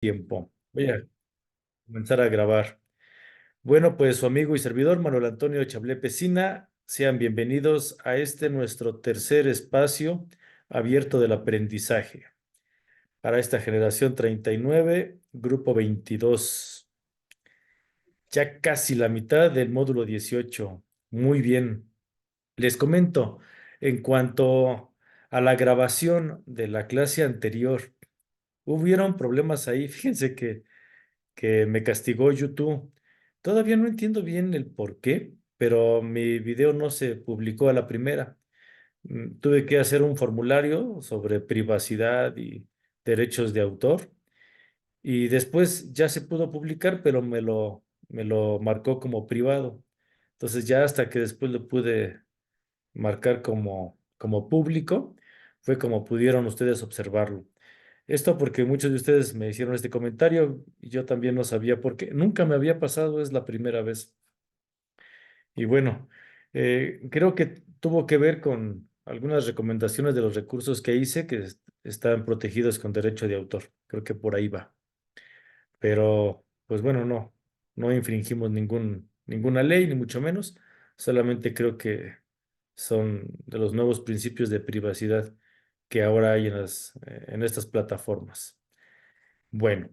Tiempo. Voy a comenzar a grabar. Bueno, pues su amigo y servidor Manuel Antonio Chablé Pesina, sean bienvenidos a este nuestro tercer espacio abierto del aprendizaje para esta generación 39, grupo 22. Ya casi la mitad del módulo 18. Muy bien. Les comento, en cuanto a la grabación de la clase anterior, hubieron problemas ahí. Fíjense que me castigó YouTube. Todavía no entiendo bien el por qué, pero mi video no se publicó a la primera. Tuve que hacer un formulario sobre privacidad y derechos de autor y después ya se pudo publicar, pero me lo marcó como privado. Entonces ya hasta que después lo pude marcar como público, fue como pudieron ustedes observarlo. Esto porque muchos de ustedes me hicieron este comentario y yo también no sabía por qué. Nunca me había pasado, es la primera vez. Y bueno, creo que tuvo que ver con algunas recomendaciones de los recursos que hice que están protegidos con derecho de autor. Creo que por ahí va. Pero, pues bueno, no infringimos ninguna ley, ni mucho menos. Solamente creo que son de los nuevos principios de privacidad que ahora hay en estas plataformas. Bueno.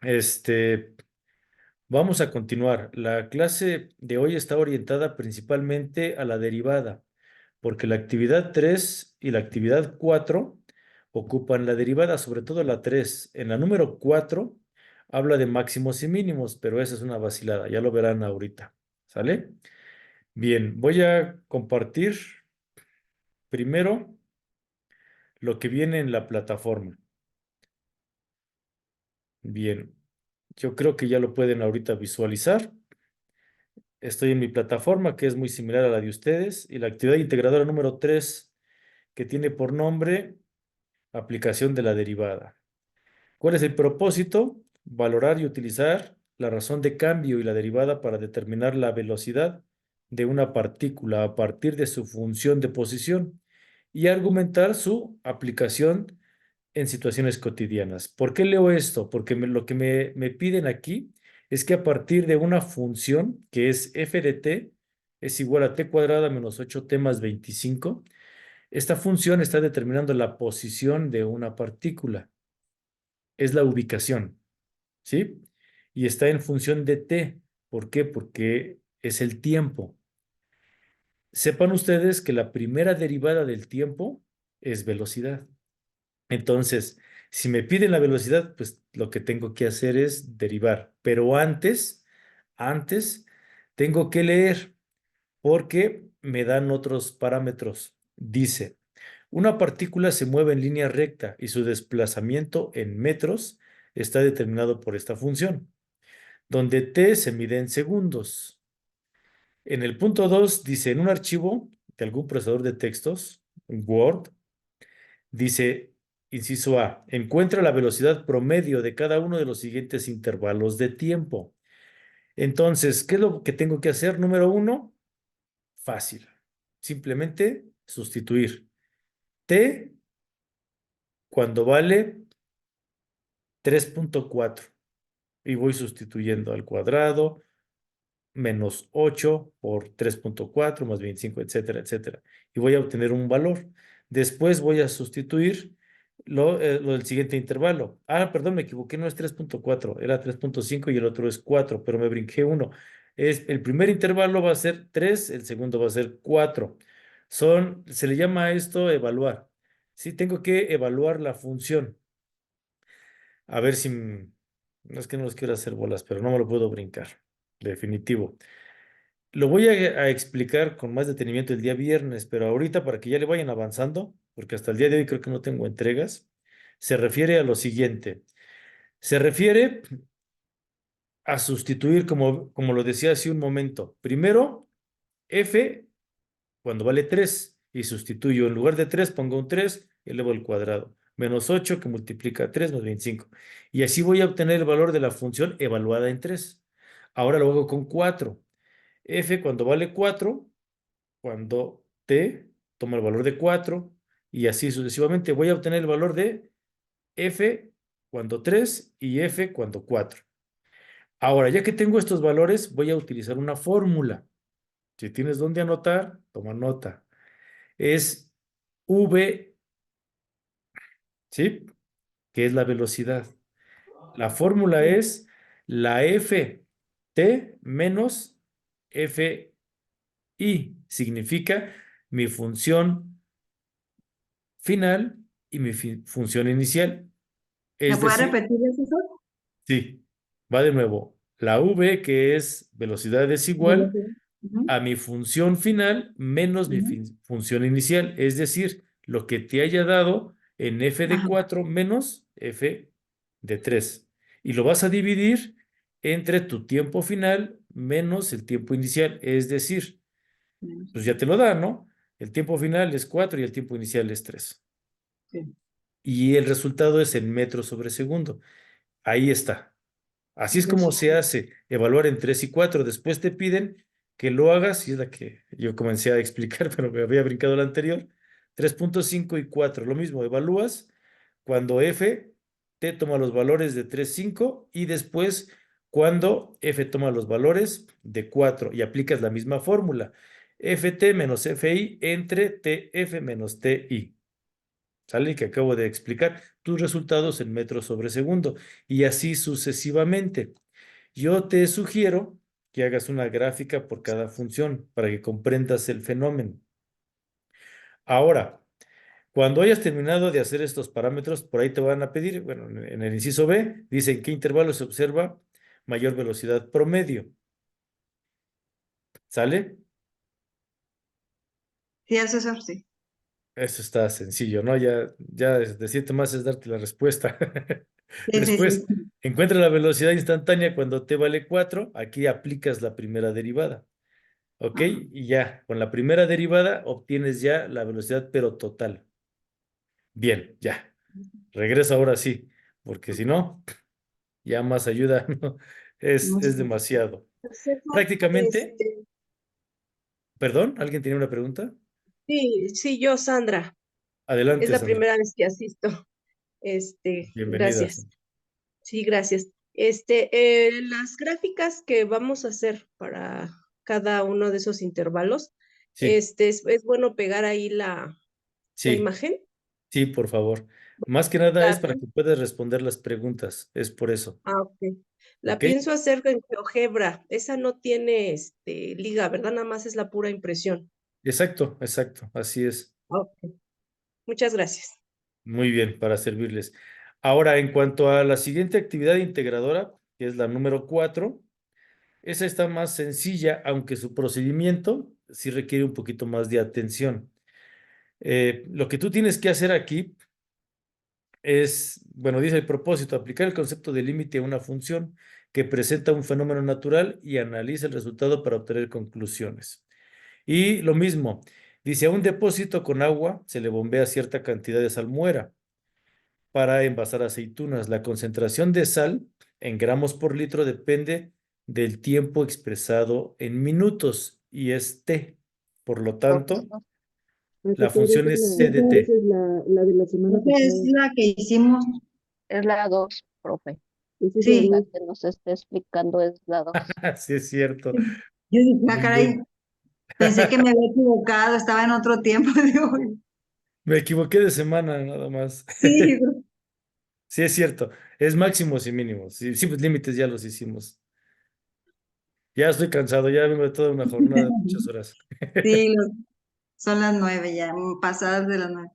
Este, Vamos a continuar. La clase de hoy está orientada principalmente a la derivada, porque la actividad 3 y la actividad 4 ocupan la derivada, sobre todo la 3. En la número 4 habla de máximos y mínimos, pero esa es una vacilada, ya lo verán ahorita. ¿Sale? Bien, voy a compartir primero lo que viene en la plataforma. Bien, yo creo que ya lo pueden ahorita visualizar. Estoy en mi plataforma, que es muy similar a la de ustedes, y la actividad integradora número 3 que tiene por nombre aplicación de la derivada. ¿Cuál es el propósito? Valorar y utilizar la razón de cambio y la derivada para determinar la velocidad de una partícula a partir de su función de posición y argumentar su aplicación en situaciones cotidianas. ¿Por qué leo esto? Porque lo que me piden aquí es que a partir de una función que es f de t es igual a t cuadrada menos 8t más 25, esta función está determinando la posición de una partícula. Es la ubicación, ¿sí? Y está en función de t. ¿Por qué? Porque es el tiempo. Sepan ustedes que la primera derivada del tiempo es velocidad. Entonces, si me piden la velocidad, pues lo que tengo que hacer es derivar. Pero antes tengo que leer porque me dan otros parámetros. Dice, una partícula se mueve en línea recta y su desplazamiento en metros está determinado por esta función, donde t se mide en segundos. En el punto 2 dice, en un archivo de algún procesador de textos, Word, dice, inciso A, encuentra la velocidad promedio de cada uno de los siguientes intervalos de tiempo. Entonces, ¿qué es lo que tengo que hacer? Número uno, fácil. Simplemente sustituir t cuando vale 3.4 y voy sustituyendo al cuadrado, menos 8 por 3.4 más 25, etcétera, etcétera. Y voy a obtener un valor. Después voy a sustituir lo del siguiente intervalo. Ah, perdón, me equivoqué, no es 3.4, era 3.5 y el otro es 4, pero me brinqué uno. El primer intervalo va a ser 3, el segundo va a ser 4. Se le llama a esto evaluar. Sí, tengo que evaluar la función. A ver si... No es que no los quiero hacer bolas, pero no me lo puedo brincar. Definitivo. Lo voy a explicar con más detenimiento el día viernes, pero ahorita para que ya le vayan avanzando, porque hasta el día de hoy creo que no tengo entregas, se refiere a lo siguiente. Se refiere a sustituir, como lo decía hace un momento. Primero, f cuando vale 3 y sustituyo. En lugar de 3 pongo un 3, elevo al cuadrado. Menos 8 que multiplica 3 más 25. Y así voy a obtener el valor de la función evaluada en 3. Ahora lo hago con 4. F cuando vale 4 cuando t toma el valor de 4 y así sucesivamente voy a obtener el valor de f cuando 3 y f cuando 4. Ahora, ya que tengo estos valores, voy a utilizar una fórmula. Si tienes dónde anotar, toma nota. Es v, ¿sí? Que es la velocidad. La fórmula es la f t menos f i. Significa mi función final y mi función inicial. ¿Me Es puede decir, repetir eso? sí, va de nuevo. La v, que es velocidad, es igual Velocidad. Ujú, a mi función final menos mi ujú. función inicial, es decir, lo que te haya dado en f de Ajá. 4 menos f de 3. Y lo vas a dividir entre tu tiempo final menos el tiempo inicial, es decir, Menos pues ya te uno. lo da, ¿no? El tiempo final es 4 y el tiempo inicial es 3. Sí. Y el resultado es en metros sobre segundo. Ahí está. Así es como Dos. se hace evaluar en 3 y 4. Después te piden que lo hagas, y es la que yo comencé a explicar, pero me había brincado la anterior. 3.5 y 4, lo mismo, evalúas cuando f te toma los valores de 3, 5 y después cuando f toma los valores de 4 y aplicas la misma fórmula. ft menos fi entre tf menos ti. ¿Sale? Que acabo de explicar tus resultados en metros sobre segundo y así sucesivamente. Yo te sugiero que hagas una gráfica por cada función para que comprendas el fenómeno. Ahora, cuando hayas terminado de hacer estos parámetros, por ahí te van a pedir, bueno, en el inciso B, dice en qué intervalo se observa mayor velocidad promedio. ¿Sale? Sí, César, sí. Eso está sencillo, ¿no? Ya decirte más es darte la respuesta. Sí, sí, Después, sí. encuentra la velocidad instantánea cuando t vale 4. Aquí aplicas la primera derivada. ¿Ok? Ajá. Y ya, con la primera derivada obtienes ya la velocidad, pero total. Bien, ya. Regresa ahora sí, porque si no, ya más ayuda, ¿no? Es demasiado. César, Prácticamente, perdón, ¿alguien tiene una pregunta? sí, sí, yo, Sandra, es Adelante, la Sandra. primera vez que asisto. Bienvenida. Gracias. Sí, gracias. Las gráficas que vamos a hacer para cada uno de esos intervalos, Sí, es bueno pegar ahí la sí, imagen. sí, por favor. Más que nada es La, para que puedas responder las preguntas, es por eso. ok. La ¿Ok? pienso hacer en GeoGebra. Esa no tiene liga, ¿verdad? Nada más es la pura impresión. Exacto, exacto, así es. Ok. Muchas gracias. Muy bien, para servirles. Ahora, en cuanto a la siguiente actividad integradora, que es la número 4, esa está más sencilla, aunque su procedimiento sí requiere un poquito más de atención. Lo que tú tienes que hacer aquí es, bueno, dice el propósito, aplicar el concepto de límite a una función que presenta un fenómeno natural y analiza el resultado para obtener conclusiones. Y lo mismo, dice, a un depósito con agua se le bombea cierta cantidad de salmuera para envasar aceitunas. La concentración de sal en gramos por litro depende del tiempo expresado en minutos y es T. Por lo tanto, Correcto. la Profesor, función es C de esa T. es la de la semana Esa es pasada. la que hicimos. Es la 2, profe. Sí. Esa es la Sí. que nos está explicando, es la 2. Sí, es cierto. Yo dije, ah, Muy caray, bien. pensé que me había equivocado, estaba en otro tiempo. Digo, Me equivoqué de semana nada más. sí, Sí, es cierto. Es máximos y mínimos. Sí, sí, pues límites ya los hicimos. Ya estoy cansado, ya vengo de toda una jornada de muchas horas. sí, son las 9 ya, pasadas de las 9.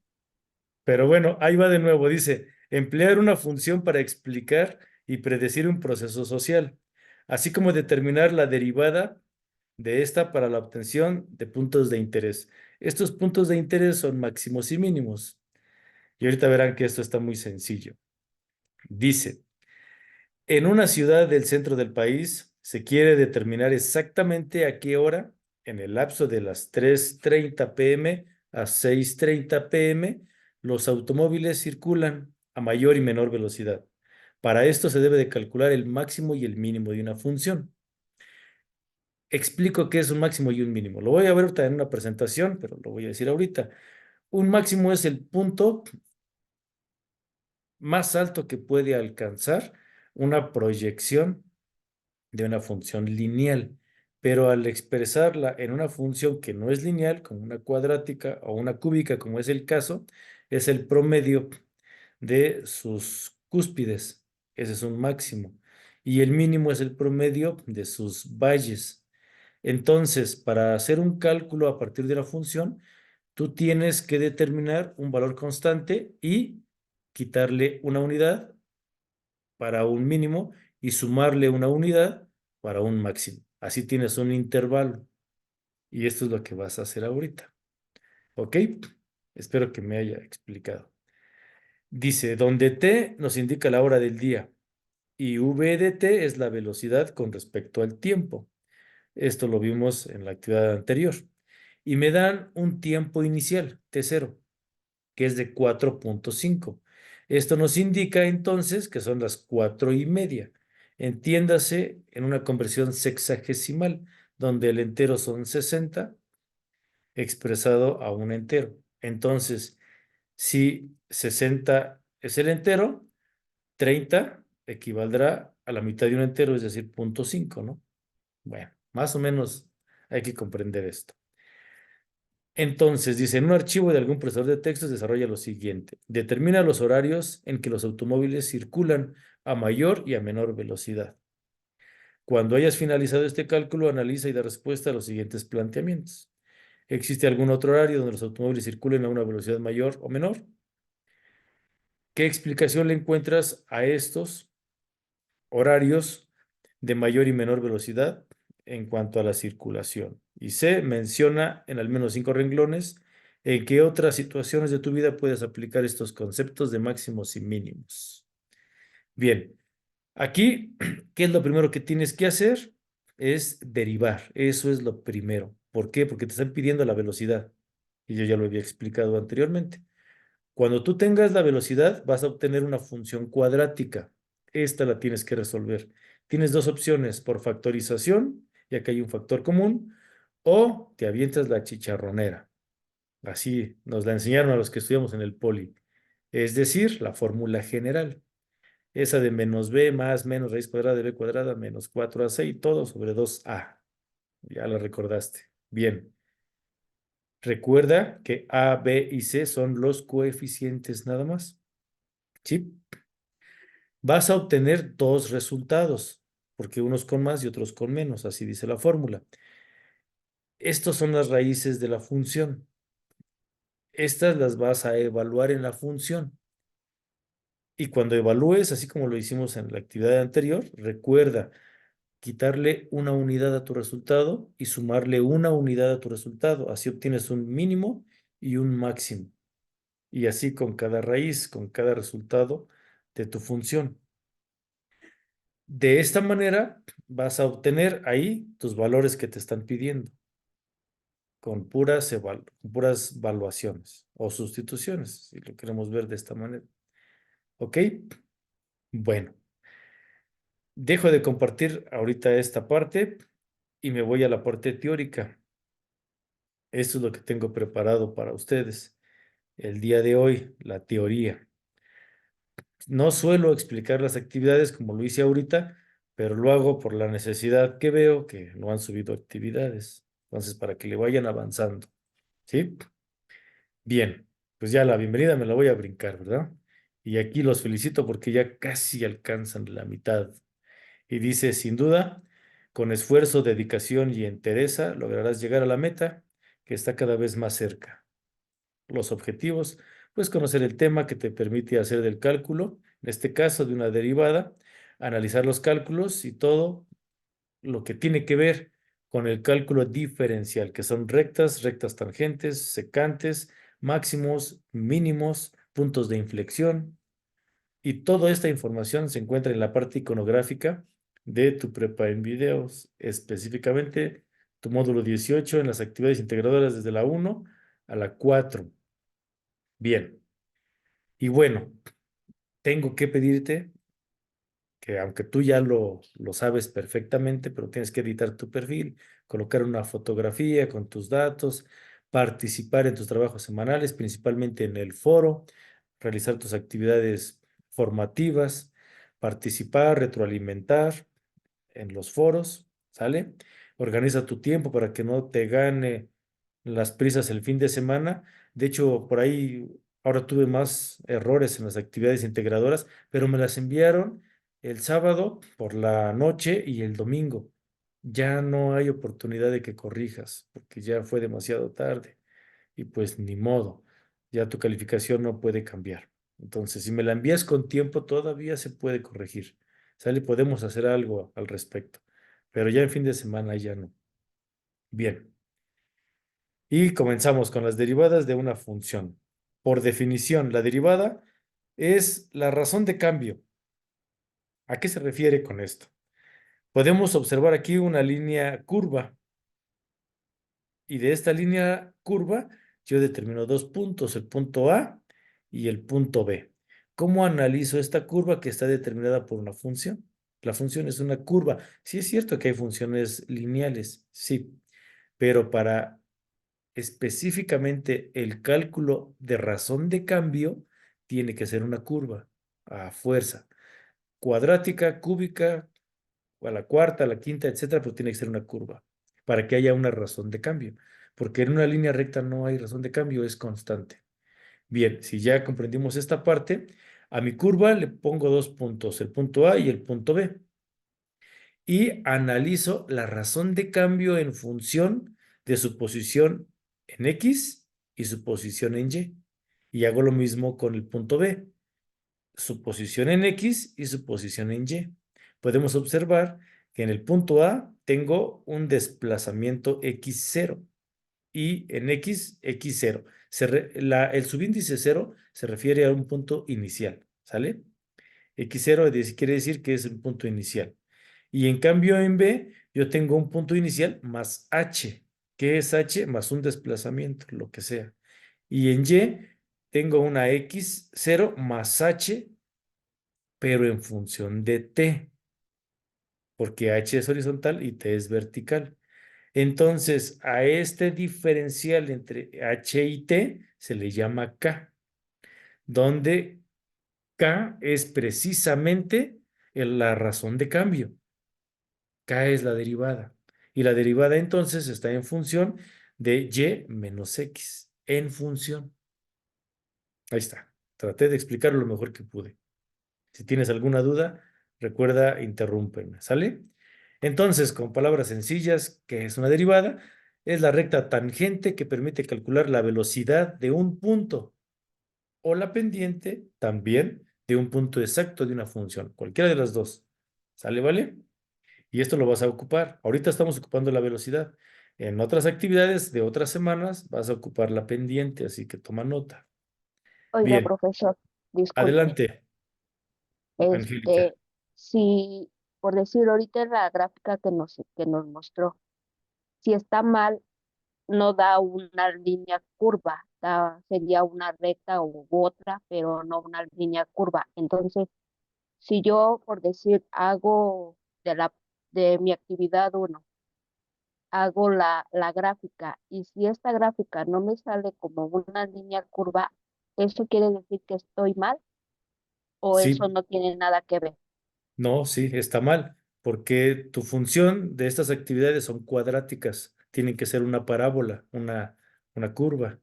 Pero bueno, ahí va de nuevo. Dice, emplear una función para explicar y predecir un proceso social, así como determinar la derivada de esta para la obtención de puntos de interés. Estos puntos de interés son máximos y mínimos. Y ahorita verán que esto está muy sencillo. Dice, en una ciudad del centro del país se quiere determinar exactamente a qué hora, en el lapso de las 3:30 p.m. a 6:30 p.m., los automóviles circulan a mayor y menor velocidad. Para esto se debe de calcular el máximo y el mínimo de una función. Explico qué es un máximo y un mínimo. Lo voy a ver ahorita en una presentación, pero lo voy a decir ahorita. Un máximo es el punto más alto que puede alcanzar una proyección de una función lineal. Pero al expresarla en una función que no es lineal, como una cuadrática o una cúbica, como es el caso, es el promedio de sus cúspides. Ese es un máximo. Y el mínimo es el promedio de sus valles. Entonces, para hacer un cálculo a partir de la función, tú tienes que determinar un valor constante y quitarle una unidad para un mínimo y sumarle una unidad para un máximo. Así tienes un intervalo. Y esto es lo que vas a hacer ahorita. ¿Ok? Espero que me haya explicado. Dice, donde t nos indica la hora del día y v de t es la velocidad con respecto al tiempo. Esto lo vimos en la actividad anterior. Y me dan un tiempo inicial, t0, que es de 4.5. Esto nos indica entonces que son las 4:30. Entiéndase en una conversión sexagesimal, donde el entero son 60 expresado a un entero. Entonces, si 60 es el entero, 30 equivaldrá a la mitad de un entero, es decir, 0.5, ¿no? Bueno, más o menos hay que comprender esto. Entonces, dice, en un archivo de algún procesador de textos desarrolla lo siguiente. Determina los horarios en que los automóviles circulan a mayor y a menor velocidad. Cuando hayas finalizado este cálculo, analiza y da respuesta a los siguientes planteamientos. ¿Existe algún otro horario donde los automóviles circulen a una velocidad mayor o menor? ¿Qué explicación le encuentras a estos horarios de mayor y menor velocidad en cuanto a la circulación? Y C, menciona en al menos 5 renglones en qué otras situaciones de tu vida puedes aplicar estos conceptos de máximos y mínimos. Bien, aquí, ¿qué es lo primero que tienes que hacer? Es derivar. Eso es lo primero. ¿Por qué? Porque te están pidiendo la velocidad. Y yo ya lo había explicado anteriormente. Cuando tú tengas la velocidad, vas a obtener una función cuadrática. Esta la tienes que resolver. Tienes dos opciones, por factorización, ya que hay un factor común, o te avientas la chicharronera. Así nos la enseñaron a los que estudiamos en el poli. Es decir, la fórmula general. Esa de menos b más menos raíz cuadrada de b cuadrada menos 4ac y todo sobre 2a. Ya la recordaste. Bien. Recuerda que a, b y c son los coeficientes nada más. ¿Sí? Vas a obtener dos resultados, porque unos con más y otros con menos, así dice la fórmula. Estas son las raíces de la función. Estas las vas a evaluar en la función. Y cuando evalúes, así como lo hicimos en la actividad anterior, recuerda quitarle una unidad a tu resultado y sumarle una unidad a tu resultado. Así obtienes un mínimo y un máximo. Y así con cada raíz, con cada resultado de tu función. De esta manera vas a obtener ahí tus valores que te están pidiendo con puras valuaciones o sustituciones, si lo queremos ver de esta manera. ¿Ok? Bueno, dejo de compartir ahorita esta parte y me voy a la parte teórica. Esto es lo que tengo preparado para ustedes el día de hoy, la teoría. No suelo explicar las actividades como lo hice ahorita, pero lo hago por la necesidad que veo que no han subido actividades. Entonces, para que le vayan avanzando. ¿Sí? Bien, pues ya la bienvenida me la voy a brincar, ¿verdad? Y aquí los felicito porque ya casi alcanzan la mitad. Y dice, sin duda, con esfuerzo, dedicación y entereza lograrás llegar a la meta que está cada vez más cerca. Los objetivos, pues conocer el tema que te permite hacer del cálculo, en este caso de una derivada, analizar los cálculos y todo lo que tiene que ver con el cálculo diferencial, que son rectas, rectas tangentes, secantes, máximos, mínimos, puntos de inflexión. Y toda esta información se encuentra en la parte iconográfica de tu prepa en videos, específicamente tu módulo 18 en las actividades integradoras desde la 1 a la 4. Bien, y bueno, tengo que pedirte que aunque tú ya lo sabes perfectamente, pero tienes que editar tu perfil, colocar una fotografía con tus datos, participar en tus trabajos semanales, principalmente en el foro, realizar tus actividades formativas, participar, retroalimentar en los foros, ¿sale? Organiza tu tiempo para que no te gane las prisas el fin de semana. De hecho, por ahí ahora tuve más errores en las actividades integradoras, pero me las enviaron el sábado por la noche y el domingo. Ya no hay oportunidad de que corrijas, porque ya fue demasiado tarde y pues ni modo, ya tu calificación no puede cambiar. Entonces, si me la envías con tiempo, todavía se puede corregir. ¿Sale? Podemos hacer algo al respecto, pero ya en fin de semana ya no. Bien. Y comenzamos con las derivadas de una función. Por definición, la derivada es la razón de cambio. ¿A qué se refiere con esto? Podemos observar aquí una línea curva y de esta línea curva yo determino dos puntos, el punto A y el punto B. ¿Cómo analizo esta curva que está determinada por una función? La función es una curva. Sí es cierto que hay funciones lineales, sí, pero para específicamente el cálculo de razón de cambio tiene que ser una curva a fuerza. Cuadrática, cúbica, a la cuarta, a la quinta, etcétera, pero tiene que ser una curva para que haya una razón de cambio. Porque en una línea recta no hay razón de cambio, es constante. Bien, si ya comprendimos esta parte, a mi curva le pongo dos puntos, el punto A y el punto B. Y analizo la razón de cambio en función de su posición en X y su posición en Y. Y hago lo mismo con el punto B, su posición en X y su posición en Y. Podemos observar que en el punto A tengo un desplazamiento X0 y en X, X0. El subíndice 0 se refiere a un punto inicial, ¿sale? X0 quiere decir que es un punto inicial. Y en cambio en B, yo tengo un punto inicial más H, que es H más un desplazamiento, lo que sea. Y en Y tengo una X0 más H, pero en función de T, porque H es horizontal y T es vertical. Entonces, a este diferencial entre H y T se le llama K, donde K es precisamente la razón de cambio. K es la derivada. Y la derivada entonces está en función de Y menos X. En función. Ahí está. Traté de explicarlo lo mejor que pude. Si tienes alguna duda, recuerda interrúmpeme. ¿Sale? Entonces, con palabras sencillas, ¿qué es una derivada? Es la recta tangente que permite calcular la velocidad de un punto o la pendiente también de un punto exacto de una función. Cualquiera de las dos. ¿Sale, vale? Y esto lo vas a ocupar. Ahorita estamos ocupando la velocidad. En otras actividades de otras semanas vas a ocupar la pendiente, así que toma nota. Oiga, Bien, profesor, disculpe, adelante, Angélica. este, si, por decir ahorita en la gráfica que nos mostró, si está mal, no da una línea curva, sería una recta u otra, pero no una línea curva. Entonces, si yo, por decir, hago de mi actividad uno, hago la gráfica, y si esta gráfica no me sale como una línea curva, ¿eso quiere decir que estoy mal o eso Sí, no tiene nada que ver? no, sí, está mal, porque tu función de estas actividades son cuadráticas. Tienen que ser una parábola, una curva.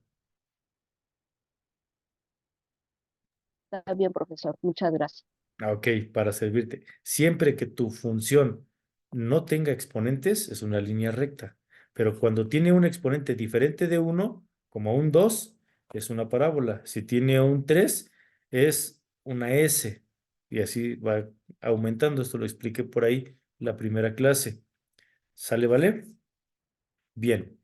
Está bien, profesor, muchas gracias. Ok, para servirte. Siempre que tu función no tenga exponentes, es una línea recta. Pero cuando tiene un exponente diferente de uno, como un 2, es una parábola. Si tiene un 3, es una S. Y así va aumentando. Esto lo expliqué por ahí la primera clase. ¿Sale, vale? Bien,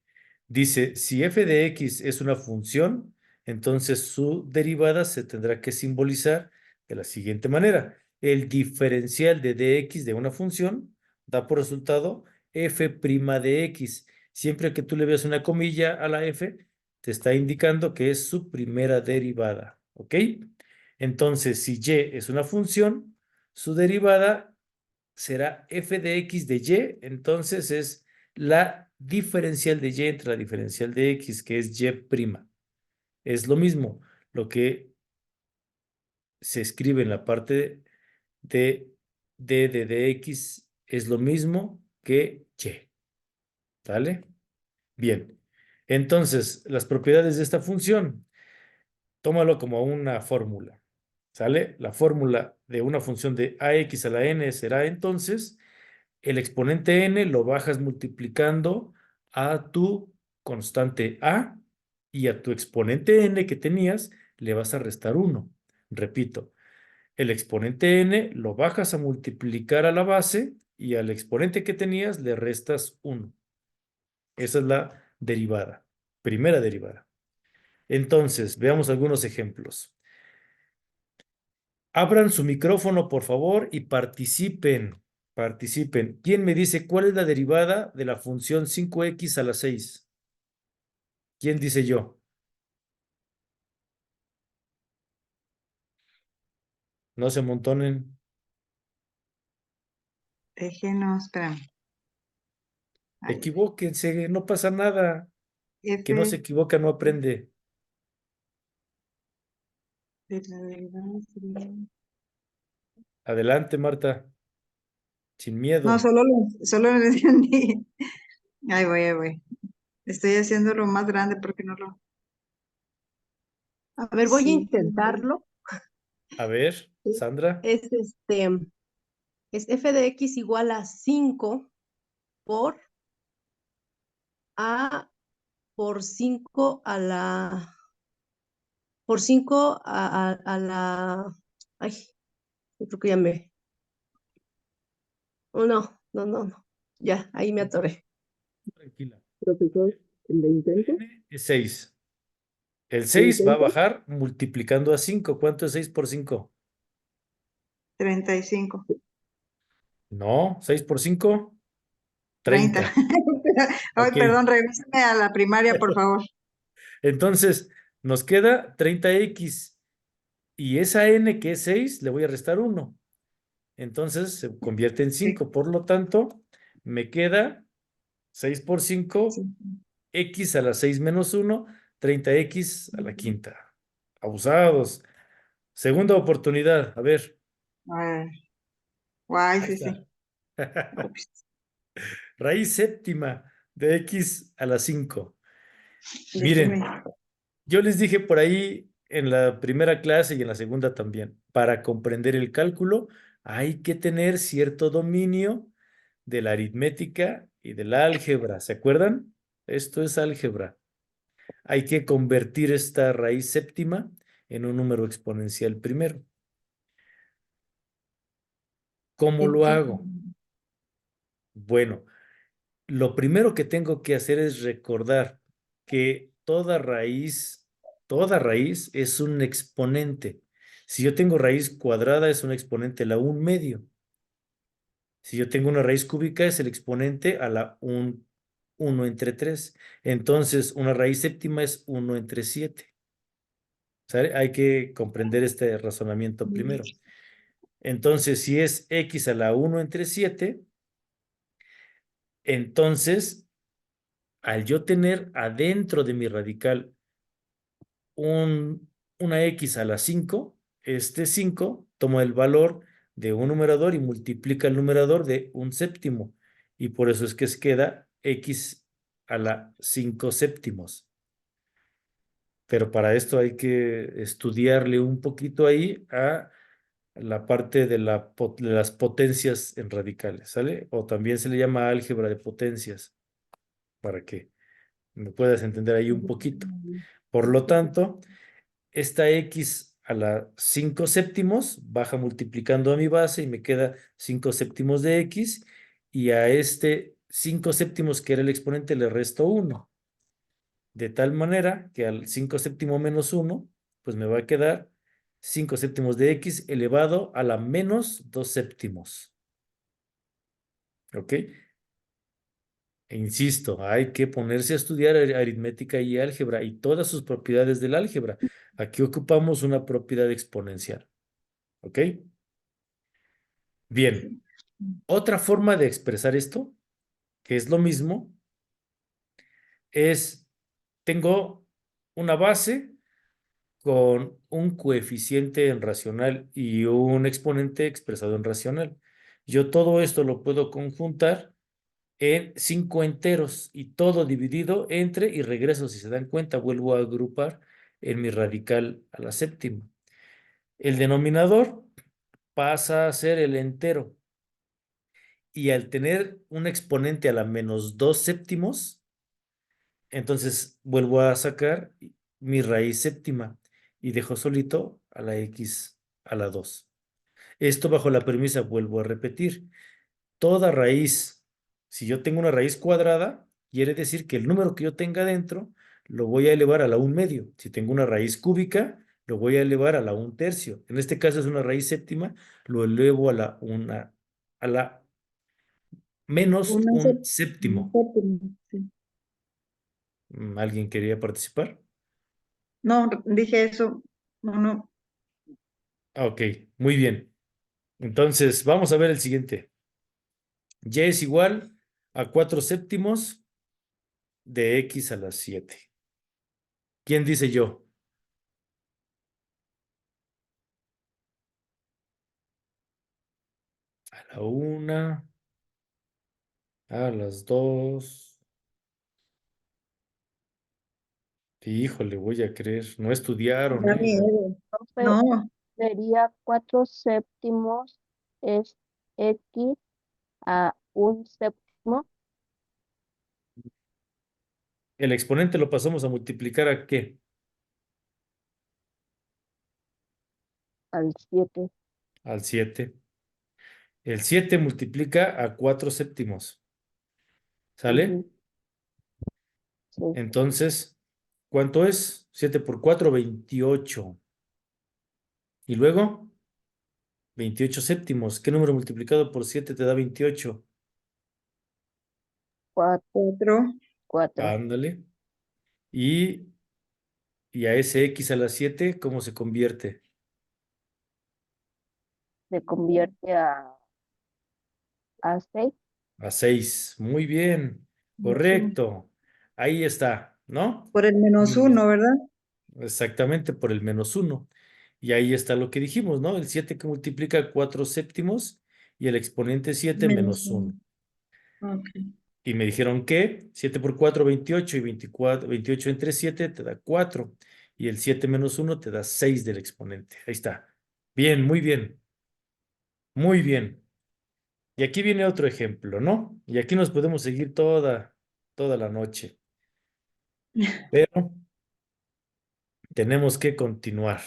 dice, si f de x es una función, entonces su derivada se tendrá que simbolizar de la siguiente manera. El diferencial de dx de una función da por resultado f' de x. Siempre que tú le veas una comilla a la f, te está indicando que es su primera derivada, ¿ok? Entonces, si y es una función, su derivada será f de x de y, entonces es la diferencial de y entre la diferencial de x, que es y'. Es lo mismo. Lo que se escribe en la parte de d de dx es lo mismo que y. ¿Sale? Bien. Entonces, las propiedades de esta función, tómalo como una fórmula. ¿Sale? La fórmula de una función de ax a la n será entonces el exponente n lo bajas multiplicando a tu constante a y a tu exponente n que tenías le vas a restar 1. Repito, el exponente n lo bajas a multiplicar a la base y al exponente que tenías le restas 1. Esa es la derivada, primera derivada. Entonces, veamos algunos ejemplos. Abran su micrófono, por favor, y participen. Participen. ¿Quién me dice cuál es la derivada de la función 5x a la 6? ¿Quién dice yo? No se amontonen. Déjenos, espérame. Ay, Equivóquense, no pasa nada. Que no se F equivoca no aprende. de la derivada sería- Adelante, Marta. Sin No, miedo. solo lo entendí. Ahí voy, ahí voy. Estoy haciéndolo más grande porque no lo. A ver, voy a Sí. intentarlo. A ver, Es, Sandra. es es f de x igual a 5 por a por 5 a la por 5 a la ay, yo creo que ya me oh, no. Ya, ahí me atoré. Tranquila. Profesor, ¿le intento? N es 6. El ¿Le 6 va a intento? bajar multiplicando a 5. ¿Cuánto es 6 por 5? 35. No, 6 por 5, 30. 30. Ay, Ok. perdón, regrésame a la primaria, por favor. Entonces, nos queda 30x y esa n que es 6 le voy a restar 1. Entonces se convierte en Sí, 5. Por lo tanto, me queda 6 por 5, sí. x a la 6 menos 1, 30x a la quinta. Abusados. Segunda oportunidad. A ver, A ver. Guay, ahí sí, sí. está. Ups, Raíz séptima de x a la 5. déjeme. Miren, yo les dije por ahí en la primera clase y en la segunda también, para comprender el cálculo hay que tener cierto dominio de la aritmética y de la álgebra. ¿Se acuerdan? Esto es álgebra. Hay que convertir esta raíz séptima en un número exponencial primero. ¿Cómo lo X. hago? Bueno, lo primero que tengo que hacer es recordar que toda raíz es un exponente. Si yo tengo raíz cuadrada, es un exponente a la 1/2. Si yo tengo una raíz cúbica, es el exponente a la 1 entre 3. Entonces, una raíz séptima es 1 entre 7. ¿Sale? Hay que comprender este razonamiento primero. Entonces, si es x a la 1 entre 7, entonces, al yo tener adentro de mi radical una x a la 5, este 5 toma el valor de un numerador y multiplica el numerador de un séptimo. Y por eso es que se queda x a la 5 séptimos. Pero para esto hay que estudiarle un poquito ahí a la parte de las potencias en radicales, ¿sale? O también se le llama álgebra de potencias, para que me puedas entender ahí un poquito. Por lo tanto, esta x a la 5 séptimos baja multiplicando a mi base y me queda 5 séptimos de x, y a este 5 séptimos que era el exponente le resto 1. De tal manera que al 5 séptimo menos 1, pues me va a quedar 5 séptimos de x elevado a la menos 2 séptimos. ¿Ok? E insisto, hay que ponerse a estudiar aritmética y álgebra y todas sus propiedades del álgebra. Aquí ocupamos una propiedad exponencial. ¿Ok? Bien. Otra forma de expresar esto, que es lo mismo, es, tengo una base con un coeficiente en racional y un exponente expresado en racional. Yo todo esto lo puedo conjuntar en 5 enteros y todo dividido entre y regreso. Si se dan cuenta, vuelvo a agrupar en mi radical a la séptima. El denominador pasa a ser el entero y al tener un exponente a la menos 2 séptimos, entonces vuelvo a sacar mi raíz séptima y dejo solito a la x a la 2. Esto bajo la premisa, vuelvo a repetir, toda raíz, si yo tengo una raíz cuadrada, quiere decir que el número que yo tenga dentro lo voy a elevar a la 1/2. Si tengo una raíz cúbica, lo voy a elevar a la 1/3. En este caso es una raíz séptima, lo elevo a la menos Una un séptimo. séptima, sí. ¿Alguien quería participar? No, dije eso. No, no. Ok, muy bien. Entonces, vamos a ver el siguiente. Y es igual a 4 séptimos de x a la 7. ¿Quién dice yo? A la 1, a las 2. Híjole, voy a creer. No estudiaron, Da ¿eh? miedo. Profe, No, sería 4 séptimos es x a un séptimo El exponente lo pasamos a multiplicar ¿a qué? al 7. Al 7. El 7 multiplica a 4 séptimos. ¿Sale? Sí, Entonces, ¿cuánto es? 7 por 4, 28. Y luego, 28 séptimos. ¿Qué número multiplicado por 7 te da 28? 4, otro. 4. Ándale. Y, y a ese x a la 7, ¿cómo se convierte? Se convierte a 6. A 6. Muy bien. Ocho. Correcto. Ahí está, ¿no? Por el Muy menos bien. uno, ¿verdad? Exactamente por el menos 1. Y ahí está lo que dijimos, ¿no? El 7 que multiplica 4 séptimos y el exponente 7 Menos menos uno. 1. Ok. Y me dijeron que 7 por 4, 28 y 24, 28 entre 7 te da 4. Y el 7 menos 1 te da 6 del exponente. Ahí está. Bien, muy bien. Muy bien. Y aquí viene otro ejemplo, ¿no? Y aquí nos podemos seguir toda la noche. Pero tenemos que continuar.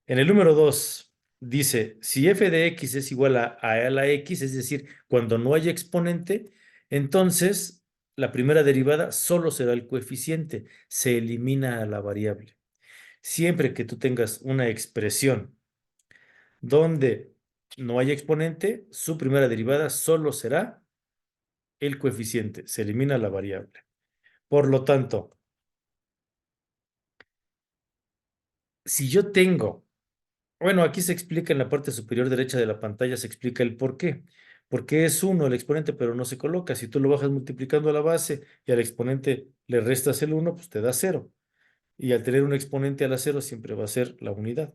En el número 2 dice, si f de x es igual a la x, es decir, cuando no haya exponente, entonces la primera derivada solo será el coeficiente, se elimina a la variable. Siempre que tú tengas una expresión donde no haya exponente, su primera derivada solo será el coeficiente, se elimina la variable. Por lo tanto, si yo tengo, bueno, aquí se explica en la parte superior derecha de la pantalla, se explica el por qué. Porque es 1 el exponente, pero no se coloca. Si tú lo bajas multiplicando a la base y al exponente le restas el 1, pues te da 0. Y al tener un exponente a la 0 siempre va a ser la unidad.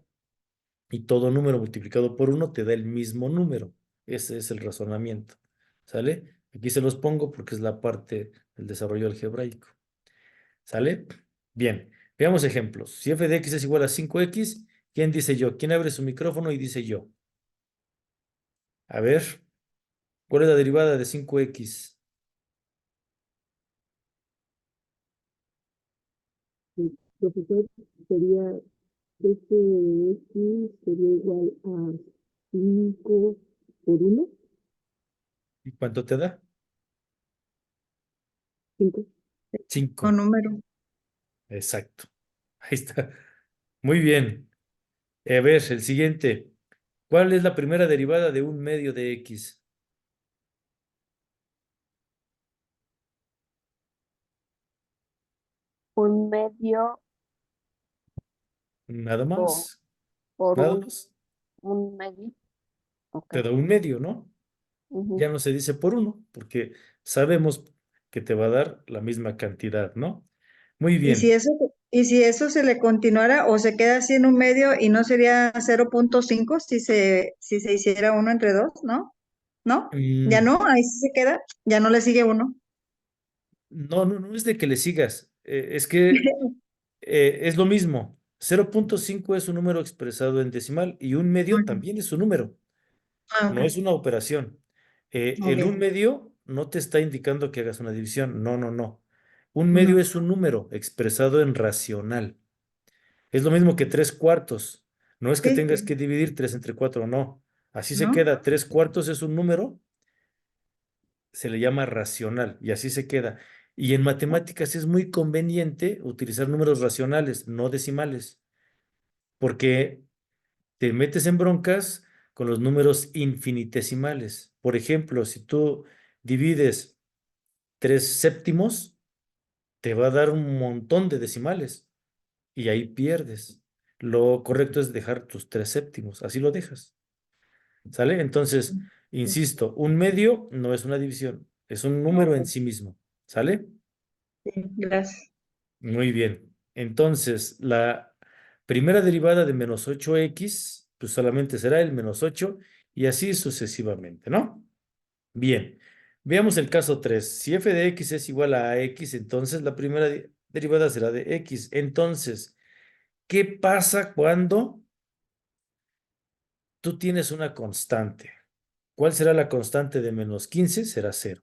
Y todo número multiplicado por 1 te da el mismo número. Ese es el razonamiento. ¿Sale? Aquí se los pongo porque es la parte del desarrollo algebraico. ¿Sale? Bien, veamos ejemplos. Si f de x es igual a 5x, ¿quién dice yo? ¿Quién abre su micrófono y dice yo? A ver, ¿cuál es la derivada de 5x? Sí, profesor, sería f de x sería igual a 5 por 1, ¿Y cuánto te da? 5. Con 5. número. Exacto. Ahí está. Muy bien. A ver, el siguiente. ¿Cuál es la primera derivada de un medio de x? Un medio Nada por, más. por Nada más. un medio. Ok. Te da un medio, ¿no? Ujú. Ya no se dice por uno, porque sabemos que te va a dar la misma cantidad, ¿no? Muy Y si bien. eso, Y si eso se le continuara o se queda así en un medio y no sería 0.5 si se hiciera uno entre dos, ¿no? ¿No? Ya Mm, no, ahí sí se queda, ya no le sigue uno. no, no, no es de que le sigas. Es que es lo mismo. 0.5 es un número expresado en decimal y un medio Ujú. también es un número. Ah, No ok, es una operación. El un ok. medio no te está indicando que hagas una división. No, no, no. Un medio No, es un número expresado en racional. Es lo mismo que 3 cuartos. No es que sí, tengas sí, que dividir 3 entre 4, no. Así se ¿no? queda. 3 cuartos es un número, se le llama racional y así se queda. Y en matemáticas es muy conveniente utilizar números racionales, no decimales, porque te metes en broncas con los números infinitesimales. Por ejemplo, si tú divides 3 séptimos, te va a dar un montón de decimales y ahí pierdes. Lo correcto es dejar tus 3 séptimos, así lo dejas. ¿Sale? Entonces, Sí, insisto, un medio no es una división, es un número en ok, sí mismo. ¿Sale? sí, gracias. Muy bien. Entonces, la primera derivada de -8x, pues solamente será el -8 y así sucesivamente, ¿no? Bien. Veamos el caso 3. Si f de x es igual a x, entonces la primera derivada será de x. Entonces, ¿qué pasa cuando tú tienes una constante? ¿Cuál será la constante de -15? Será cero.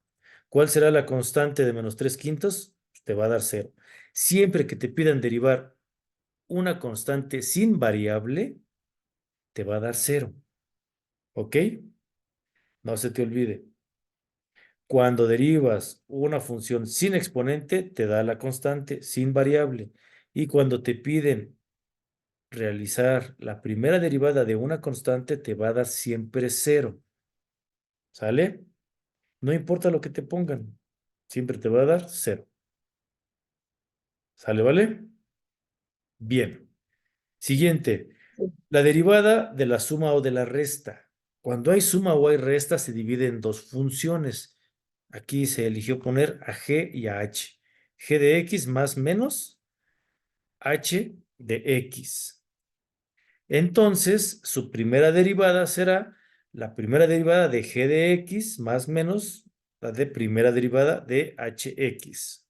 ¿Cuál será la constante de -3/5? Te va a dar cero. Siempre que te pidan derivar una constante sin variable, te va a dar cero. ¿Ok? No se te olvide. Cuando derivas una función sin exponente, te da la constante sin variable. Y cuando te piden realizar la primera derivada de una constante, te va a dar siempre cero. ¿Sale? No importa lo que te pongan, siempre te va a dar cero. ¿Sale, vale? Bien. Siguiente. Sí. La derivada de la suma o de la resta. Cuando hay suma o hay resta, se divide en dos funciones. Aquí se eligió poner a g y a h. G de x más menos h de x. Entonces, su primera derivada será la primera derivada de g de x más menos la de primera derivada de hx.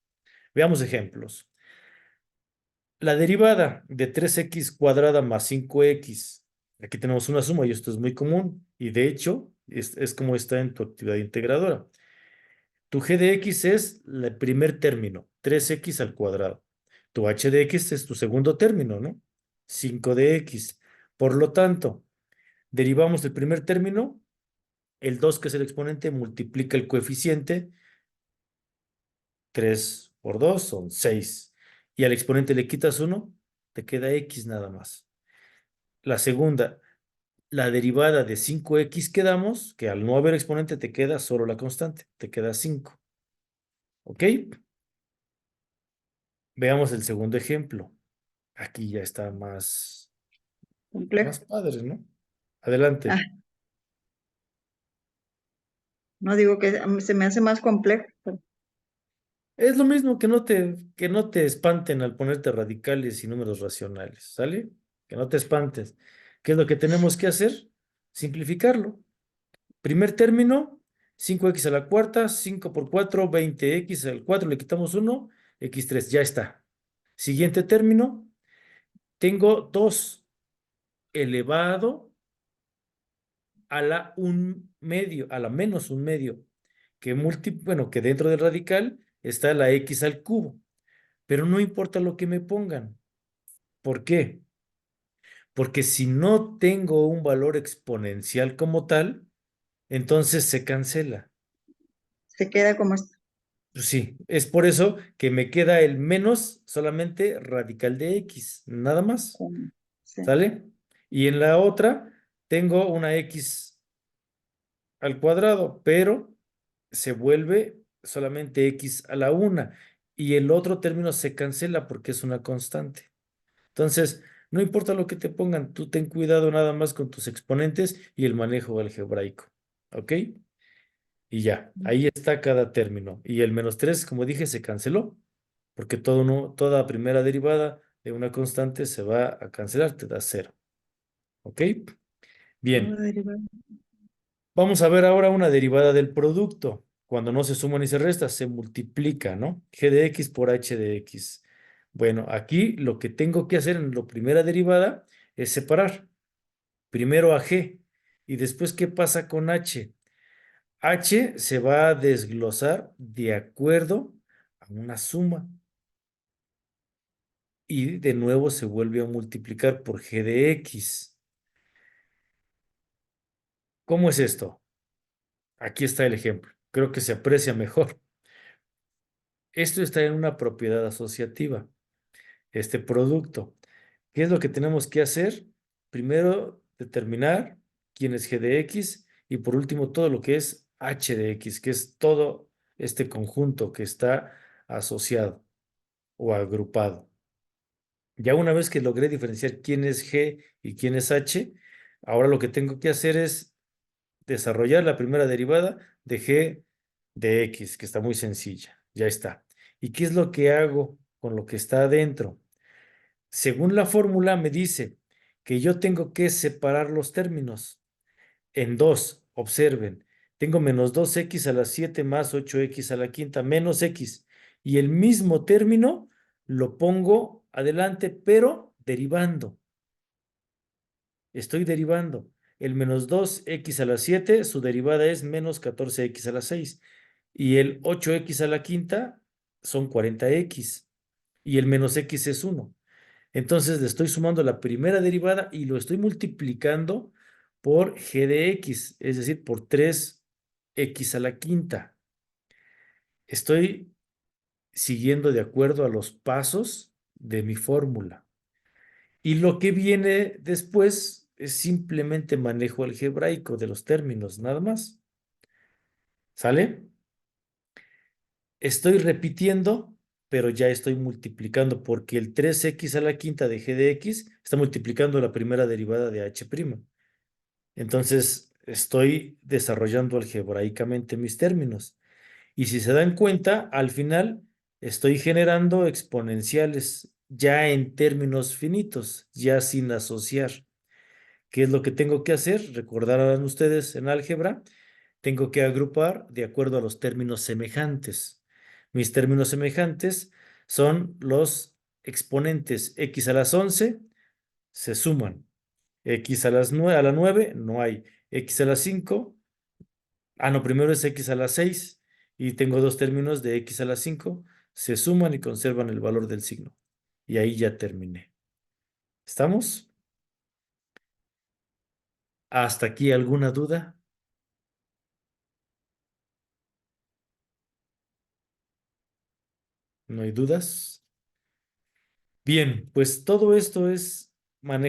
Veamos ejemplos. La derivada de 3x cuadrada más 5x. Aquí tenemos una suma y esto es muy común. Y de hecho, es como está en tu actividad integradora. Tu g de x es el primer término, 3x al cuadrado. Tu h de x es tu segundo término, ¿no? 5 de x. Por lo tanto, derivamos el primer término, el 2 que es el exponente, multiplica el coeficiente, 3 por 2 son 6. Y al exponente le quitas 1, te queda x nada más. La segunda, la derivada de 5x que damos, que al no haber exponente te queda solo la constante, te queda 5. ¿Ok? Veamos el segundo ejemplo. Aquí ya está más Complejo. padre, ¿no? Ah, Adelante. no digo que a mí se me hace más complejo, pero Es lo mismo que no te espanten al ponerte radicales y números racionales, ¿sale? Que no te espantes. ¿Qué es lo que tenemos que hacer? Simplificarlo. Primer término, 5x a la cuarta, 5 por 4, 20x al 4, le quitamos 1, x3, ya está. Siguiente término, tengo 2 elevado a la 1/2, a la -1/2, bueno, que dentro del radical está la x al cubo, pero no importa lo que me pongan. ¿Por qué? Porque si no tengo un valor exponencial como tal, entonces se cancela. se queda como está. Pues sí, es por eso que me queda el menos solamente radical de x, nada más, Sí. ¿sale? Y en la otra tengo una x al cuadrado, pero se vuelve solamente x a la una y el otro término se cancela porque es una constante. Entonces, no importa lo que te pongan, tú ten cuidado nada más con tus exponentes y el manejo algebraico, ¿ok? Y ya, ahí está cada término. Y el -3, como dije, se canceló, porque toda primera derivada de una constante se va a cancelar, te da 0. ¿Ok? Bien. Una derivada. Vamos a ver ahora una derivada del producto. Cuando no se suma ni se resta, se multiplica, ¿no? G de X por H de X. Bueno, aquí lo que tengo que hacer en la primera derivada es separar. Primero a G y después, ¿qué pasa con H? H se va a desglosar de acuerdo a una suma y de nuevo se vuelve a multiplicar por G de X. ¿Cómo es esto? Aquí está el ejemplo. Creo que se aprecia mejor. Esto está en una propiedad asociativa, este producto. ¿Qué es lo que tenemos que hacer? Primero, determinar quién es G de X y por último todo lo que es H de X, que es todo este conjunto que está asociado o agrupado. Ya una vez que logré diferenciar quién es G y quién es H, ahora lo que tengo que hacer es desarrollar la primera derivada de G de X, que está muy sencilla. Ya está. ¿Y qué es lo que hago con lo que está adentro? Según la fórmula me dice que yo tengo que separar los términos en dos. Observen, tengo menos 2x a la 7 más 8x a la quinta menos x. Y el mismo término lo pongo adelante, pero derivando. Estoy derivando. El menos 2x a la 7, su derivada es menos 14x a la 6. Y el 8x a la quinta son 40x. Y el menos x es 1. Entonces le estoy sumando la primera derivada y lo estoy multiplicando por g de x, es decir, por 3x a la quinta. Estoy siguiendo de acuerdo a los pasos de mi fórmula. Y lo que viene después es simplemente manejo algebraico de los términos, nada más. ¿Sale? Estoy repitiendo, pero ya estoy multiplicando porque el 3x a la quinta de g de x está multiplicando la primera derivada de h'. Entonces, estoy desarrollando algebraicamente mis términos. Y si se dan cuenta, al final estoy generando exponenciales ya en términos finitos, ya sin asociar. ¿Qué es lo que tengo que hacer? Recordarán ustedes en álgebra, tengo que agrupar de acuerdo a los términos semejantes. Mis términos semejantes son los exponentes x a las 11, se suman. X a las 9, a la 9 no hay. X a las 5, no, primero es x a las 6 y tengo dos términos de x a las 5, se suman y conservan el valor del signo. Y ahí ya terminé. ¿Estamos? ¿Hasta aquí alguna duda? ¿No hay dudas? Bien, pues todo esto es manejo